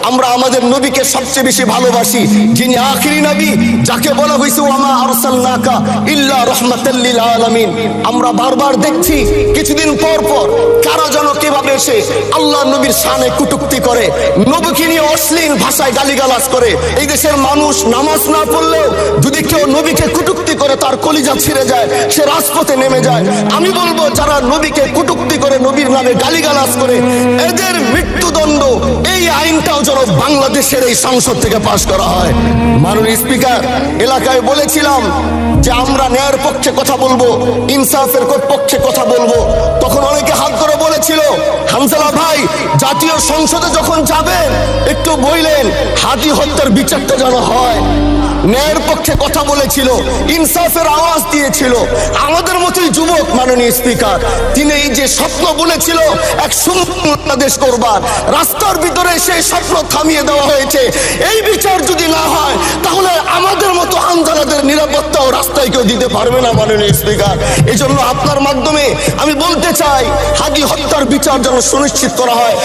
আমরা আমাদের নবীকে সবচেয়ে বেশি ভালোবাসি, যিনি আখিরি নবী, যাকে বলা হয়েছে ওয়ামা আরসালনাকা ইল্লা রাহমাতাল লিল আলামিন। আমরা বারবার দেখছি কিছুদিন পর পর কারা যেন কিভাবে এসে আল্লাহ নবীর শানে কটূক্তি করে, নবীকে নিয়ে অশ্লীল ভাষায় গালিগালাজ করে। এই দেশের মানুষ নামাজ না পড়লেও যদি কেউ নবীকে কটূক্তি করে তার কলিজা ছিঁড়ে যায়, সে রাজপথে নেমে যায়। আমি বলবো যারা নবীকে কটূক্তি করে, নবীর নামে গালিগালাজ করে, এদের মৃত্যুদণ্ড, এই আইনটাও যেন বাংলাদেশের এই সংসদ থেকে পাশ করা হয়। মাননীয় স্পিকার, এলাকায় বলেছিলাম যে আমরা ন্যায়ের পক্ষে কথা বলবো, ইনসাফের পক্ষে কথা বলবো। তখন অনেকে হাত ধরে বলেছিল, হামজালা ভাই জাতীয় সংসদে যখন যাবেন একটু বললেন হাদি হত্যার বিচারটা যেন হয়। ন্যায়ের পক্ষে কথা বলেছিল, ইনসাফের আওয়াজ দিয়েছিল। আমাদের মতোই যুবক মাননীয় স্পিকার, তিনি এই যে স্বপ্ন বলেছিল এক সুন্দর বাংলাদেশ করবার, রাস্তার ভিতরে সেই স্বপ্ন থামিয়ে দেওয়া হয়েছে। এই বিচার যদি না হয় তাহলে আমাদের মতো হামজালাদের নিরাপত্তাও রাস্তায় কেউ দিতে পারবে না মাননীয় স্পিকার। এই জন্য আপনার মাধ্যমে আমি বলতে চাই, হাদি হত্যার বিচার যেন সুনিশ্চিত করা হয়।